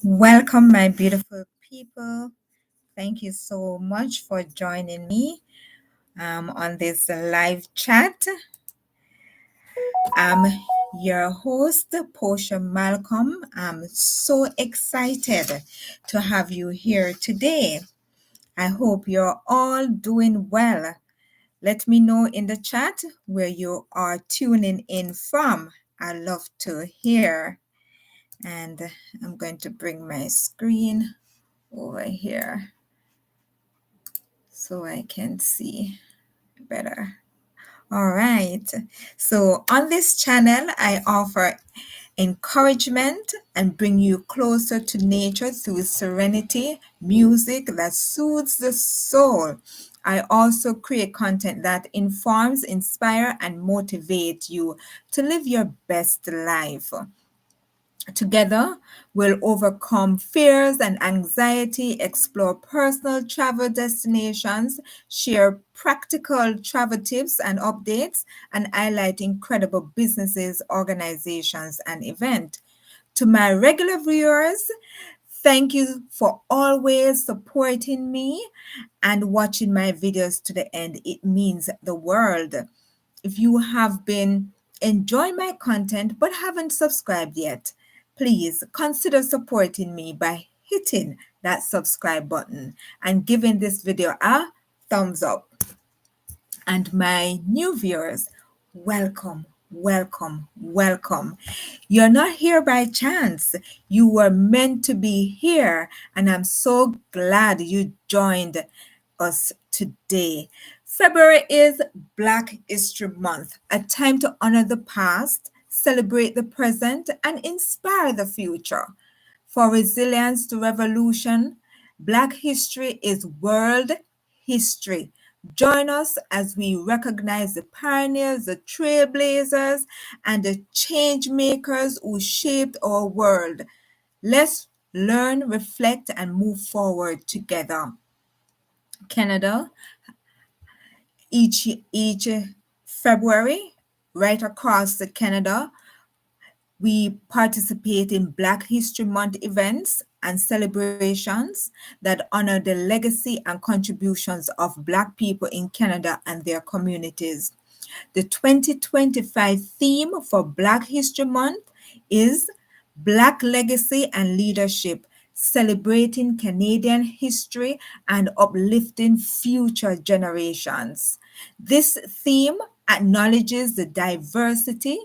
Welcome, my beautiful people. Thank you so much for joining me on this live chat. I'm your host, Posha Malcolm. I'm so excited to have you here today. I hope you're all doing well. Let me know in the chat where you are tuning in from. I love to hear. And I'm going to bring my screen over here so I can see better. All right. So on this channel, I offer encouragement and bring you closer to nature through serenity, music that soothes the soul. I also create content that informs, inspire, and motivate you to live your best life. Together, we'll overcome fears and anxiety, explore personal travel destinations, share practical travel tips and updates, and highlight incredible businesses, organizations, and events. To my regular viewers, thank you for always supporting me and watching my videos to the end. It means the world. If you have been enjoying my content but haven't subscribed yet, please consider supporting me by hitting that subscribe button and giving this video a thumbs up. And my new viewers, welcome, welcome, welcome. You're not here by chance. You were meant to be here, and I'm so glad you joined us today. February is Black History Month, a time to honor the past, celebrate the present, and inspire the future. For resilience to revolution, Black history is world history. Join us as we recognize the pioneers, the trailblazers, and the change makers who shaped our world. Let's learn, reflect, and move forward together. Canada, each February, right across Canada, we participate in Black History Month events and celebrations that honor the legacy and contributions of Black people in Canada and their communities. The 2025 theme for Black History Month is Black Legacy and Leadership, celebrating Canadian history and uplifting future generations. This theme acknowledges the diversity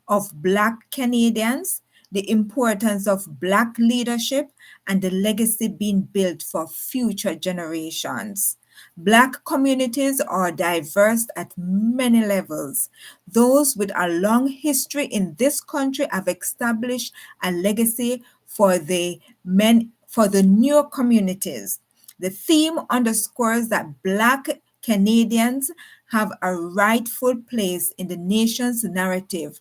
of Black Canadians, the importance of Black leadership, and the legacy being built for future generations. Black communities are diverse at many levels. Those with a long history in this country have established a legacy for the newer communities. The theme underscores that Black Canadians have a rightful place in the nation's narrative,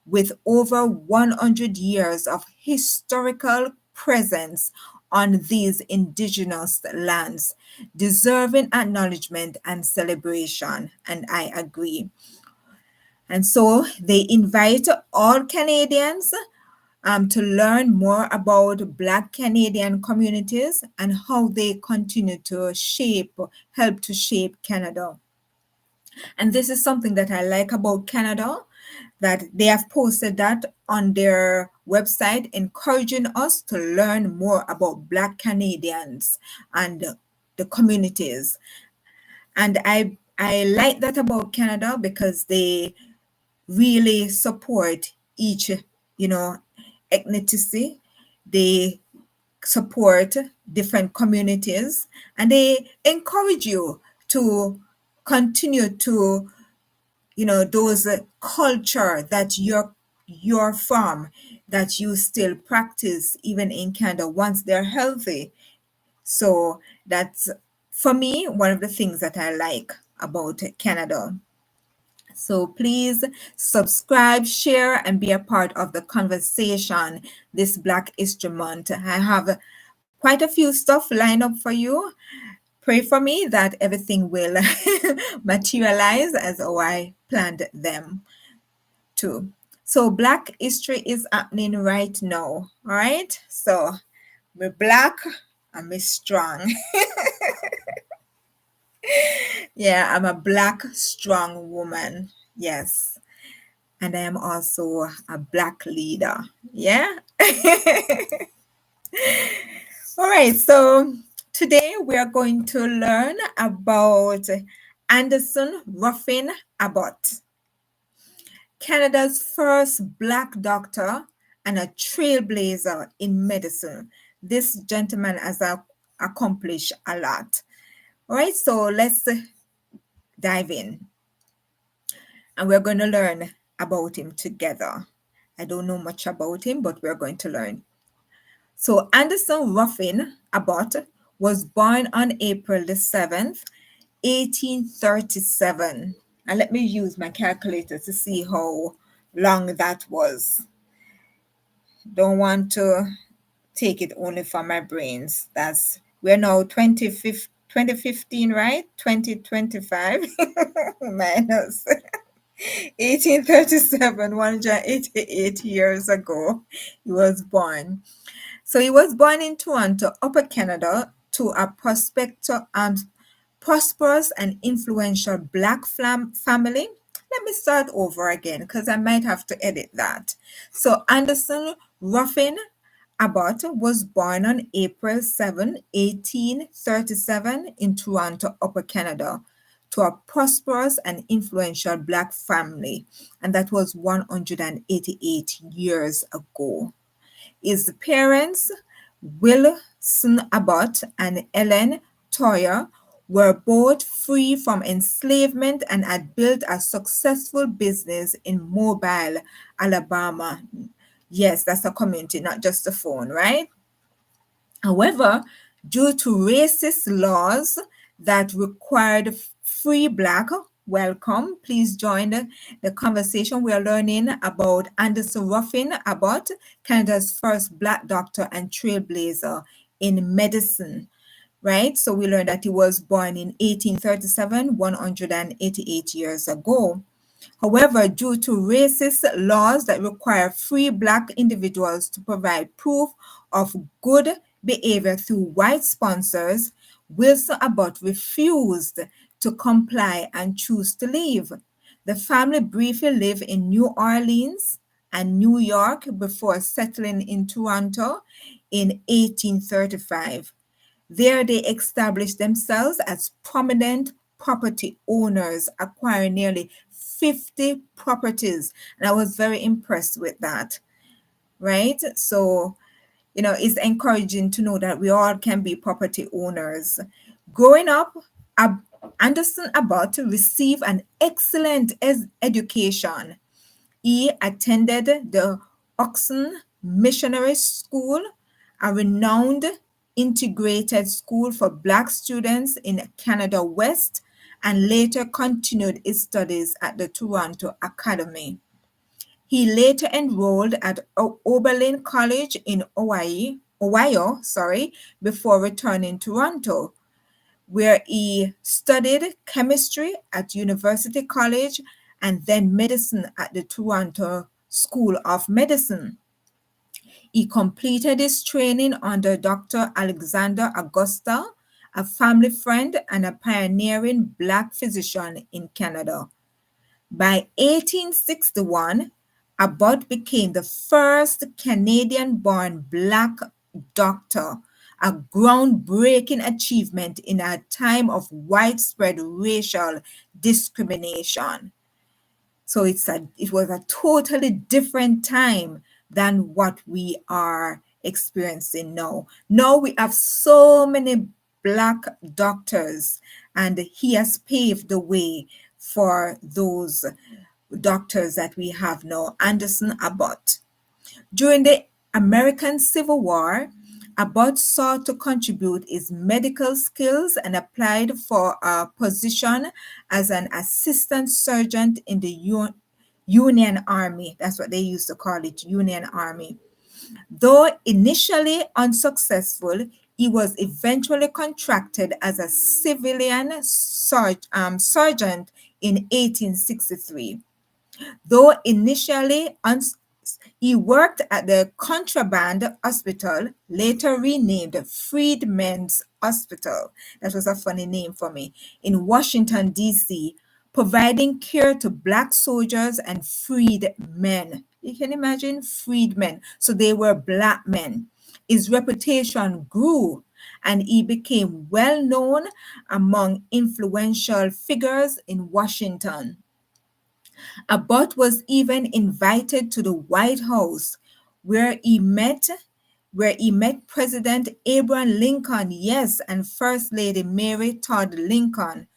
with over 100 years of historical presence on these indigenous lands, deserving acknowledgement and celebration. And I agree. And so they invite all Canadians to learn more about Black Canadian communities and how they continue to help to shape Canada. And this is something that I like about Canada, that they have posted that on their website, encouraging us to learn more about Black Canadians and the communities. And I like that about Canada because they really support each, ethnicity. They support different communities, and they encourage you to continue to those culture that you're from, that you still practice even in Canada once they're healthy. So that's, for me, one of the things that I like about Canada. So please subscribe, share, and be a part of the conversation this Black History Month. I have quite a few stuff lined up for you. Pray for me that everything will materialize as I planned them to. So Black history is happening right now. All right. So Me black and me strong. Yeah, I'm a black, strong woman. Yes. And I am also a black leader. Yeah. All right. So today we are going to learn about Anderson Ruffin Abbott, Canada's first black doctor and a trailblazer in medicine. This gentleman has accomplished a lot. All right. So let's dive in, and we're going to learn about him together. I don't know much about him, but we're going to learn. So Anderson Ruffin Abbott was born on April the 7th, 1837. And let me use my calculator to see how long that was. Don't want to take it only from my brains. We're now 2015, right? 2025 minus 1837, 188 years ago, he was born. So he was born in Toronto, Upper Canada, to a prosperous and influential black family. Let me start over again because I might have to edit that. So Anderson Ruffin Abbott was born on April 7, 1837 in Toronto, Upper Canada, to a prosperous and influential black family, and that was 188 years ago. His parents, Wilson Abbott and Ellen Toyer, were both free from enslavement and had built a successful business in Mobile, Alabama. Yes, that's a community, not just a phone, right? However, due to racist laws that required free black, welcome, please join the conversation. We are learning about Anderson Ruffin Abbott, Canada's first black doctor and trailblazer in medicine, right? So we learned that he was born in 1837, 188 years ago. However, due to racist laws that require free black individuals to provide proof of good behavior through white sponsors, Wilson Abbott refused to comply and chose to leave. The family briefly lived in New Orleans and New York before settling in Toronto in 1835. There they established themselves as prominent property owners, acquiring nearly 50 properties. And I was very impressed with that, right? So, it's encouraging to know that we all can be property owners. Growing up, Anderson Abbott received an excellent education. He attended the Oxon Missionary School, a renowned integrated school for Black students in Canada West, and later continued his studies at the Toronto Academy. He later enrolled at Oberlin College in Ohio, before returning to Toronto, where he studied chemistry at University College and then medicine at the Toronto School of Medicine. He completed his training under Dr. Alexander Augusta, a family friend and a pioneering Black physician in Canada. By 1861, Abbott became the first Canadian-born Black doctor, a groundbreaking achievement in a time of widespread racial discrimination. So it was a totally different time than what we are experiencing now. Now we have so many Black doctors, and he has paved the way for those doctors that we have now. Anderson Abbott. During the American Civil War, Abbott sought to contribute his medical skills and applied for a position as an assistant surgeon in the Union Army. That's what they used to call it, Union Army. Though initially unsuccessful, he was eventually contracted as a civilian sergeant in 1863. Though initially He worked at the Contraband Hospital, later renamed Freedmen's Hospital. That was a funny name for me. In Washington, D.C., providing care to Black soldiers and freed men. You can imagine freedmen. So they were Black men. His reputation grew and he became well known among influential figures in Washington. Abbott was even invited to the White House, where he met where he met President Abraham Lincoln, yes, and First Lady Mary Todd Lincoln.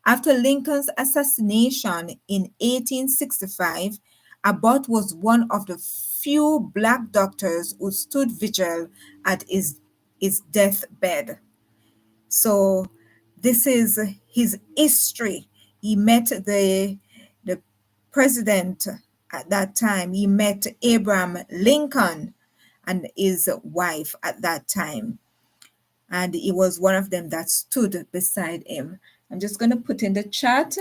After Lincoln's assassination in 1865, Abbott was one of the few black doctors who stood vigil at his deathbed. So this is his history. He met the president at that time. He met Abraham Lincoln and his wife at that time. And he was one of them that stood beside him. I'm just going to put in the chat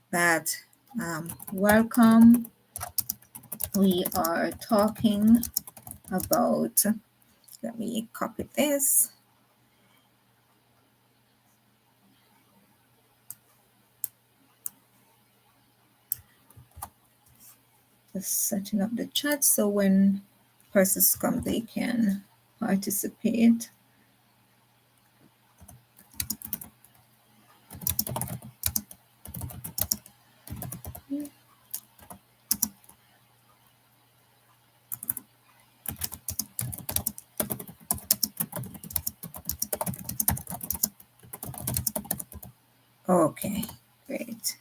that welcome. We are talking about, let me copy this. Just setting up the chat so when persons come, they can participate. Okay, great.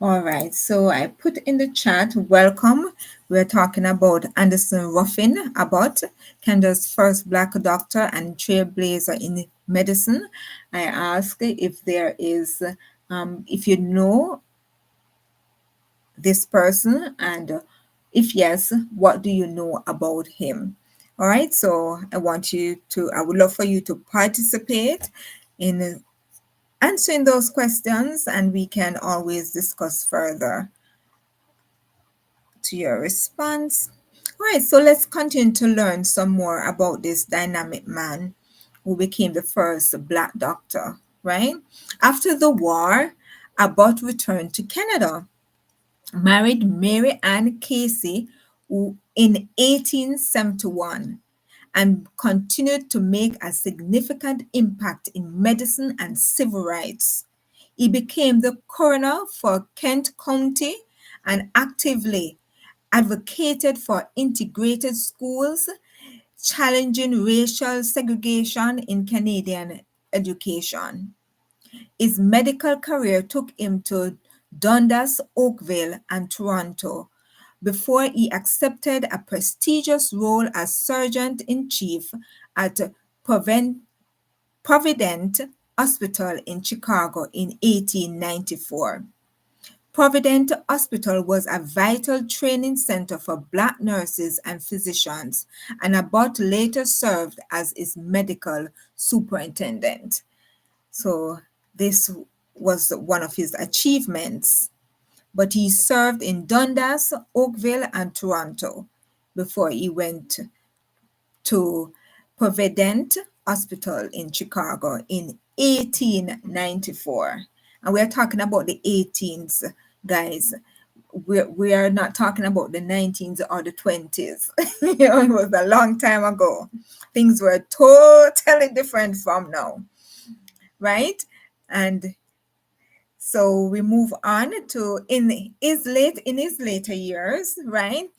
All right, so I put in the chat, welcome. We're talking about Anderson Ruffin Abbott, Canada's first Black doctor and trailblazer in medicine. I asked if there is, if you know this person, and if yes, what do you know about him? All right, so I would love for you to participate in answering those questions, and we can always discuss further to your response. All right, so let's continue to learn some more about this dynamic man who became the first Black doctor, right? After the war, Abbott returned to Canada, married Mary Ann Casey who, in 1871, and continued to make a significant impact in medicine and civil rights. He became the coroner for Kent County and actively advocated for integrated schools, challenging racial segregation in Canadian education. His medical career took him to Dundas, Oakville, and Toronto before he accepted a prestigious role as Sergeant in Chief at Provident Hospital in Chicago in 1894. Provident Hospital was a vital training center for Black nurses and physicians, and Abbott later served as its medical superintendent. So this was one of his achievements. But he served in Dundas, Oakville, and Toronto before he went to Provident Hospital in Chicago in 1894. And we're talking about the 18s, guys. We are not talking about the 19s or the 20s. It was a long time ago. Things were totally different from now, right? And so we move on to in his later years, right?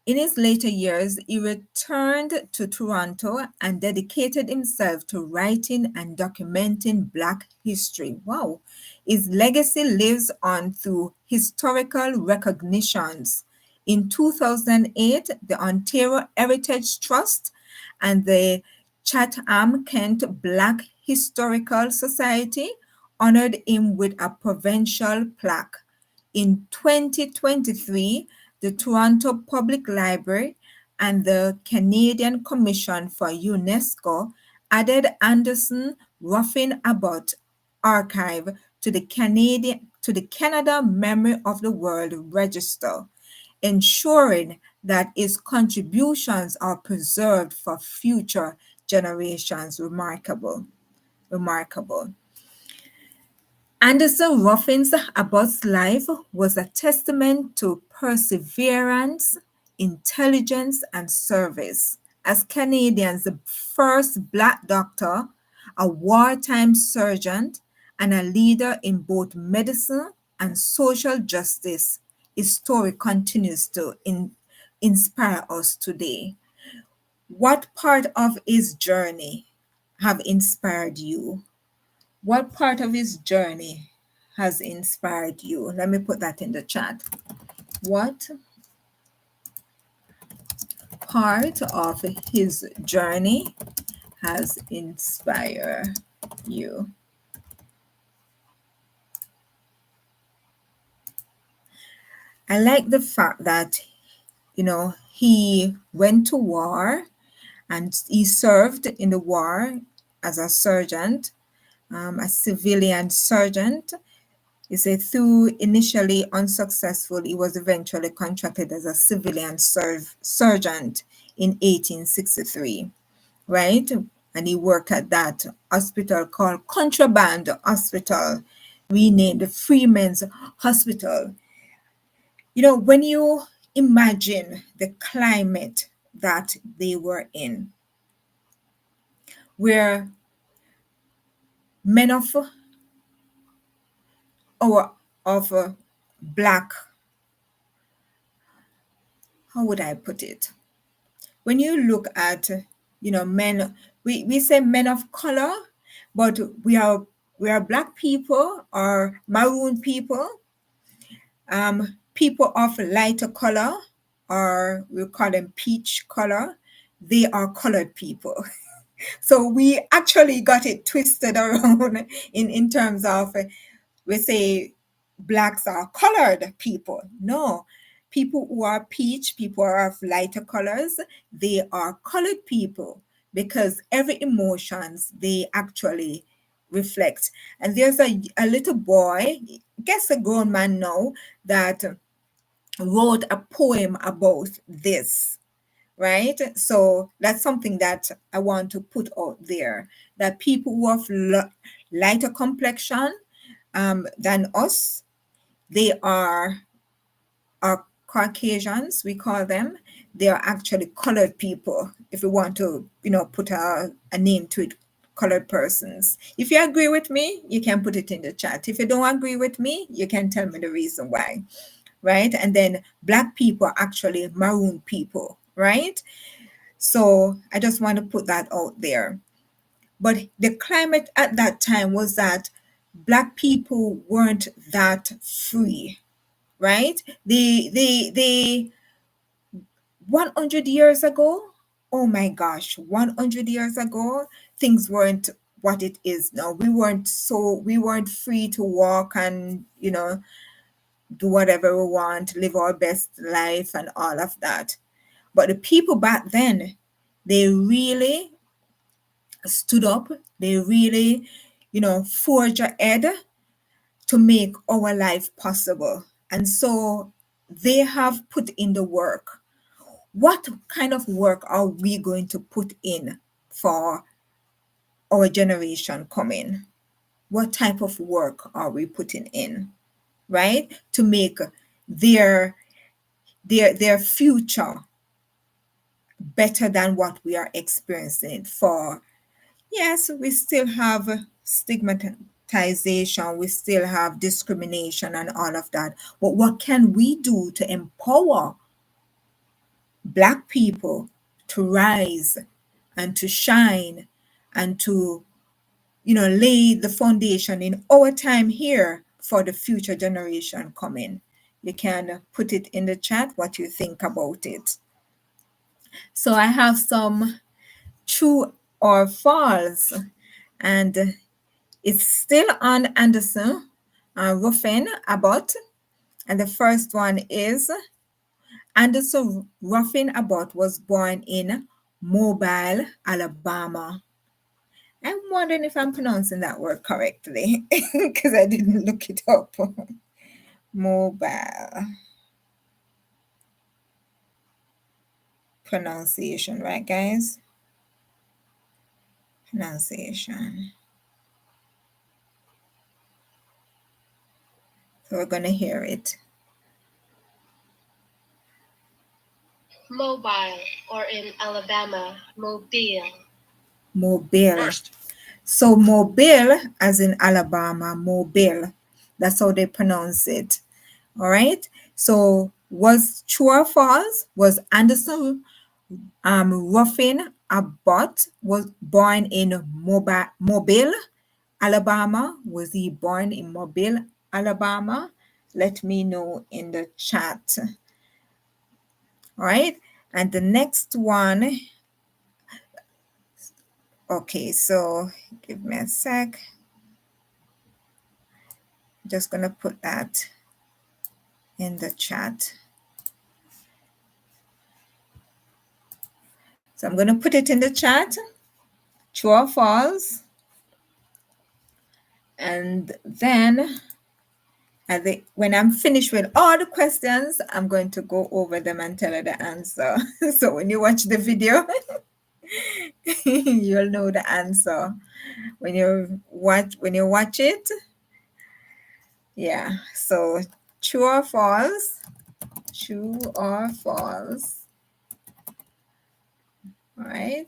In his later years, he returned to Toronto and dedicated himself to writing and documenting Black history. Wow. His legacy lives on through historical recognitions. In 2008, the Ontario Heritage Trust and the Chatham-Kent Black Historical Society honored him with a provincial plaque. In 2023, the Toronto Public Library and the Canadian Commission for UNESCO added Anderson Ruffin Abbott Archive to the Canada Memory of the World Register. ensuring that its contributions are preserved for future generations. Remarkable, remarkable. Anderson Ruffin's Abbott's life was a testament to perseverance, intelligence, and service. As Canadians' first Black doctor, a wartime surgeon, and a leader in both medicine and social justice, his story continues to inspire us today. What part of his journey have inspired you? What part of his journey has inspired you? Let me put that in the chat. What part of his journey has inspired you? I like the fact that, he went to war and he served in the war as a sergeant, a civilian sergeant. He said through initially unsuccessful, he was eventually contracted as a civilian sergeant in 1863, right? And he worked at that hospital called Contraband Hospital, renamed the Freeman's Hospital. When you imagine the climate that they were in, where men of black, how would I put it? When you look at, men, we say men of color, but we are black people or maroon people, people of lighter color, or we call them peach color. They are colored people. So we actually got it twisted around in terms of, we say blacks are colored people. No, people who are peach, people who are of lighter colors, they are colored people, because every emotions they actually reflect. And there's a little boy, I guess a grown man now, that wrote a poem about this, right? So that's something that I want to put out there, that people who have lighter complexion than us, they are Caucasians, we call them. They are actually colored people, if we want to, put a name to it, colored persons. If you agree with me, you can put it in the chat. If you don't agree with me, you can tell me the reason why, right? And then black people are actually maroon people, right? So I just want to put that out there. But the climate at that time was that black people weren't that free, right? They 100 years ago, oh my gosh, 100 years ago, things weren't what it is now. We weren't free to walk and, do whatever we want, live our best life and all of that. But the people back then, they really stood up. They really, forged ahead to make our life possible. And so they have put in the work. What kind of work are we going to put in for our generation coming? What type of work are we putting in, right? To make their future better than what we are experiencing. For yes, we still have stigmatization, we still have discrimination and all of that. But what can we do to empower black people to rise and to shine and to, lay the foundation in our time here for the future generation coming? You can put it in the chat what you think about it. So I have some true or false, and it's still on Anderson Ruffin Abbott. And the first one is Anderson Ruffin Abbott was born in Mobile, Alabama. I'm wondering if I'm pronouncing that word correctly because I didn't look it up. Mobile. pronunciation, right, guys? Pronunciation. So we're going to hear it. Mobile, or in Alabama, mobile. Mobile. First. So Mobile, as in Alabama, Mobile. That's how they pronounce it. All right. So was true or false? Was Anderson Ruffin Abbott was born in Mobile, Alabama? Was he born in Mobile, Alabama? Let me know in the chat. All right. And the next one. Okay, so give me a sec. Just gonna put that in the chat. So I'm gonna put it in the chat, true or false. And then when I'm finished with all the questions, I'm going to go over them and tell her the answer. So when you watch the video, you'll know the answer. When you watch it, yeah. So true or false? True or false? All right.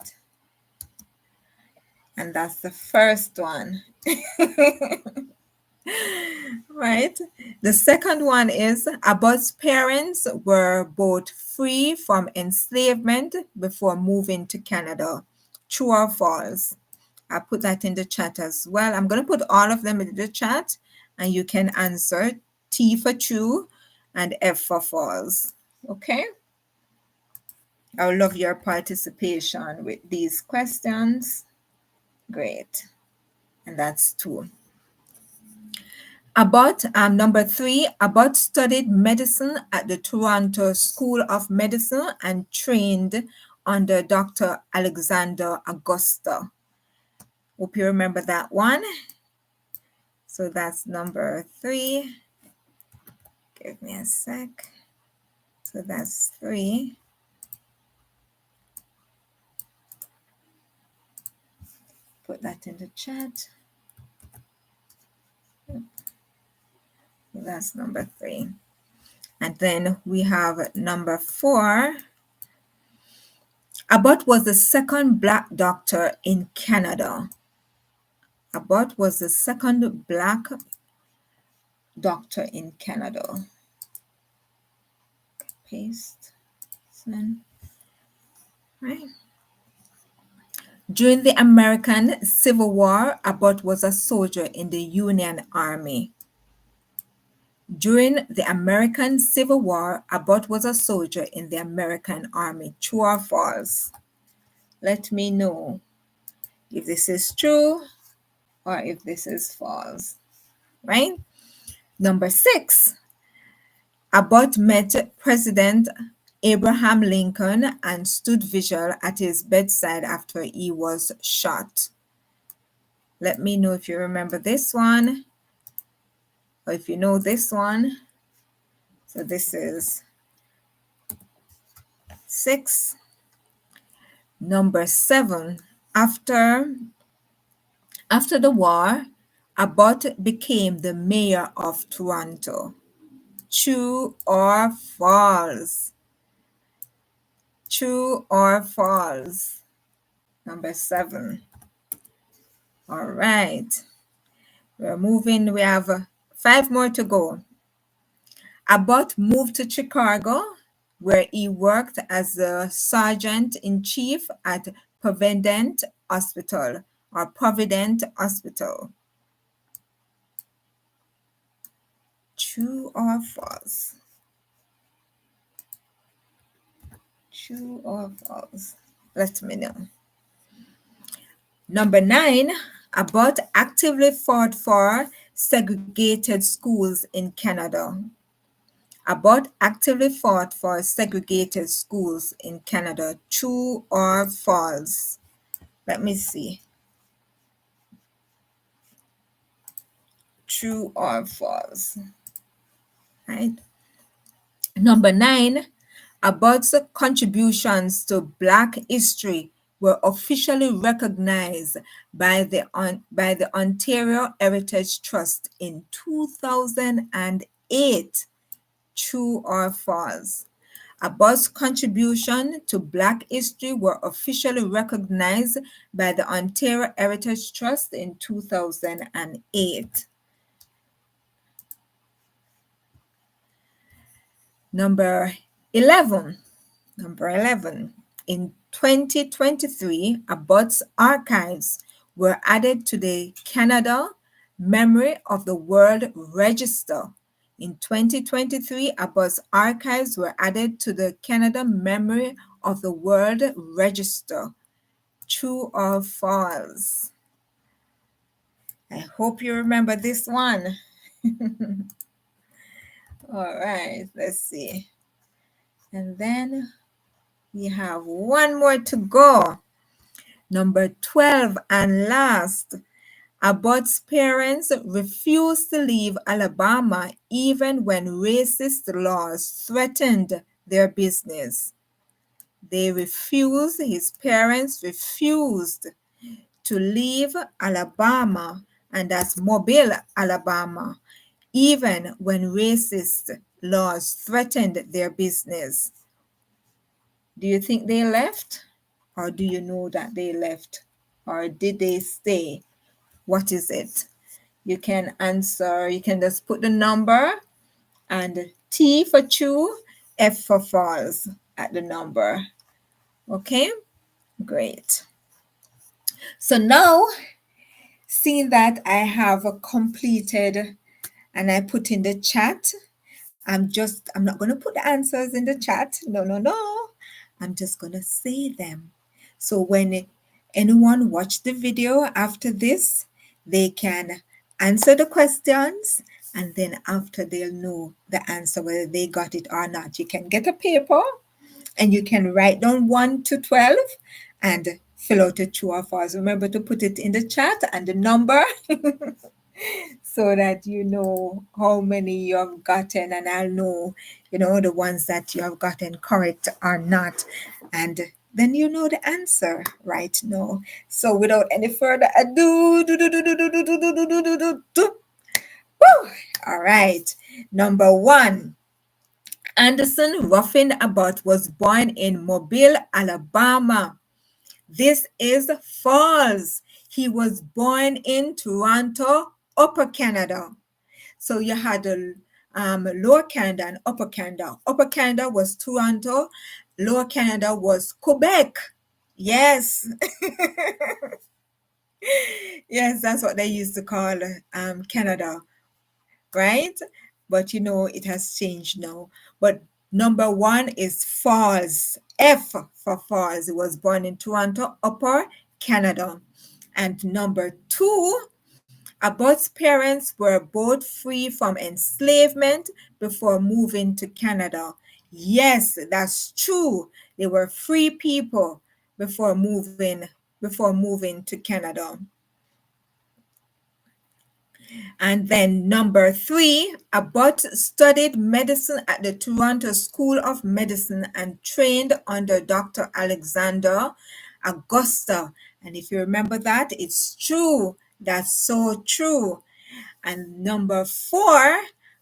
And that's the first one. Right. The second one is Abbott's parents were both free from enslavement before moving to Canada. True or false? I put that in the chat as well. I'm going to put all of them in the chat and you can answer T for true and F for false. Okay. I would love your participation with these questions. Great. And that's two. Abbott, number three, Abbott studied medicine at the Toronto School of Medicine and trained under Dr. Alexander Augusta. Hope you remember that one. So that's number three. Give me a sec. So that's three. Put that in the chat. That's number three. And then we have number four. Abbott was the second Black doctor in Canada. Abbott was the second Black doctor in Canada. Paste. Send. Right. During the American Civil War, Abbott was a soldier in the Union Army. During the American Civil War, Abbott was a soldier in the American Army. True or false? Let me know if this is true or if this is false. Right? Number six, Abbott met President Abraham Lincoln and stood vigil at his bedside after he was shot. Let me know if you remember this one or if you know this one. So this is 6. Number 7, after the war, Abbott became the mayor of Toronto. True or false? True or false? Number 7. All right. We're moving. We have 5 more to go. Abbott moved to Chicago, where he worked as a sergeant-in-chief at Provident Hospital or Provident Hospital. True or false? True or false? Let me know. Number 9, Abbott actively fought for segregated schools in Canada. Abbott actively fought for segregated schools in Canada. True or false? Let me see. True or false? Right. Number 9, Abbott's contributions to Black history were officially recognized by the Ontario Heritage Trust in 2008. True or false? Abbott's contribution to Black history were officially recognized by the Ontario Heritage Trust in 2008. Number 11. Number 11. In 2023, Abbott's archives were added to the Canada Memory of the World Register. In 2023, Abbott's archives were added to the Canada Memory of the World Register. True or false? I hope you remember this one. All right, let's see. And then we have one more to go. Number 12 and last. Abbott's parents refused to leave Alabama even when racist laws threatened their business. His parents refused to leave Alabama, and that's Mobile, Alabama, even when racist laws threatened their business. Do you think they left? Or do you know that they left? Or did they stay? What is it? You can answer, you can just put the number and T for true, F for false at the number. Okay, great. So now, seeing that I have completed and I put in the chat, I'm not going to put the answers in the chat. No, no, no. I'm just going to say them. So when anyone watch the video after this, they can answer the questions, and then after they'll know the answer, whether they got it or not. You can get a paper and you can write down 1 to 12 and fill out a true or false. Remember to put it in the chat and the number so that you know how many you have gotten, and I'll know, the ones that you have gotten correct or not. And then you know the answer right now. So without any further ado, woo! All right. Number 1. Anderson Ruffin Abbott was born in Mobile, Alabama. This is false. He was born in Toronto, Upper Canada. So you had Lower Canada and Upper Canada. Upper Canada was Toronto. Lower Canada was Quebec. Yes. Yes, that's what they used to call Canada, right? But it has changed now. But number 1 is false. F for false. He was born in Toronto, Upper Canada. And number 2, Abbott's parents were both free from enslavement before moving to Canada. Yes, that's true. They were free people before moving to Canada. And then number 3, Abbott studied medicine at the Toronto School of Medicine and trained under Dr. Alexander Augusta. And if you remember that, it's true. That's so true. And number 4,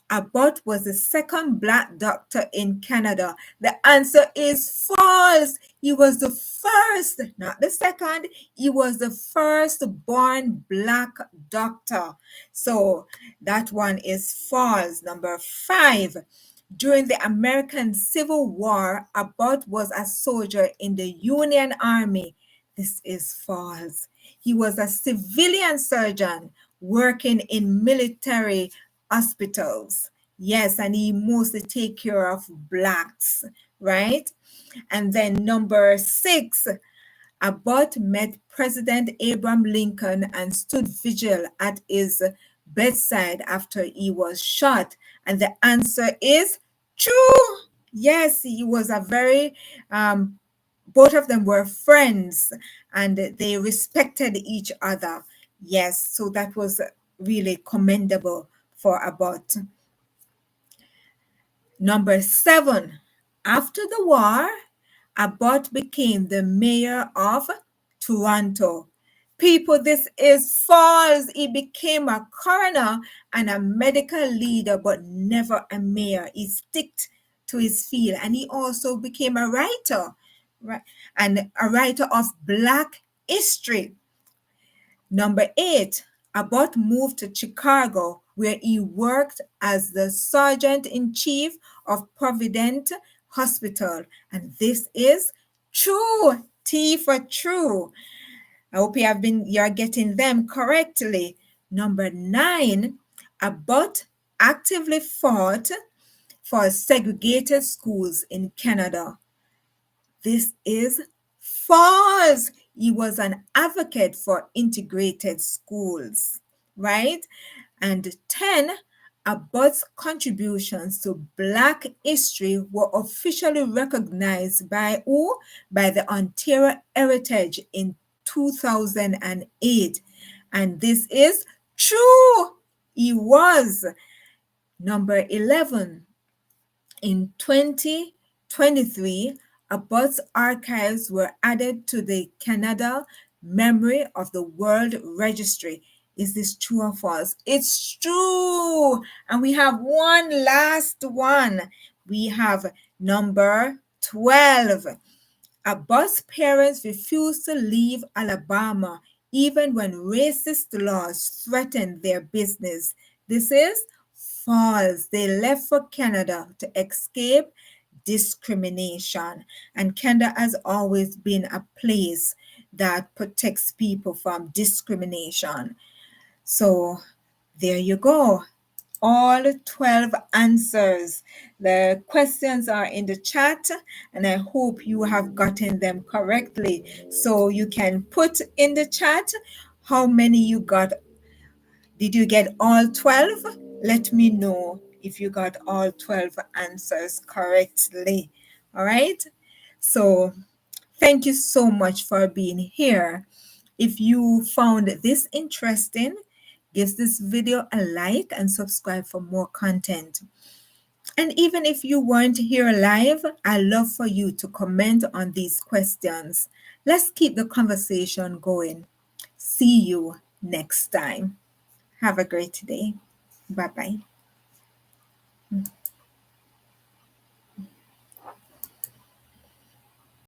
Abbott was the second Black doctor in Canada. The answer is false. He was the first, not the second. He was the first born Black doctor. So that one is false. Number 5, during the American Civil War, Abbott was a soldier in the Union Army. This is false. He was a civilian surgeon working in military hospitals. Yes, and he mostly take care of Blacks, right? And then number 6, Abbott met President Abraham Lincoln and stood vigil at his bedside after he was shot. And the answer is true. Yes, he was a very, both of them were friends and they respected each other. Yes, so that was really commendable for Abbott. Number 7, After the war, Abbott became the mayor of Toronto. People, this is false. He became a coroner and a medical leader, but never a mayor. He sticked to his field, and he also became a writer, right? And a writer of Black history. Number 8, Abbott moved to Chicago, where he worked as the Sergeant in Chief of Providence Hospital. And this is true. T for true. I hope you're getting them correctly. Number 9, Abbott actively fought for segregated schools in Canada. This is false. He was an advocate for integrated schools, right? And 10, Abbott's contributions to Black history were officially recognized by who? By the Ontario Heritage in 2008. And this is true. He was. Number 11, in 2023, Abbott's archives were added to the Canada Memory of the World Registry. Is this true or false? It's true. And we have one last one. We have number 12. Abbott's parents refused to leave Alabama even when racist laws threatened their business. This is false. They left for Canada to escape discrimination. And Canada has always been a place that protects people from discrimination. So there you go. All 12 answers. The questions are in the chat, and I hope you have gotten them correctly. So you can put in the chat how many you got. Did you get all 12? Let me know if you got all 12 answers correctly. All right. So thank you so much for being here. If you found this interesting, give this video a like and subscribe for more content. And even if you weren't here live, I'd love for you to comment on these questions. Let's keep the conversation going. See you next time. Have a great day. Bye bye.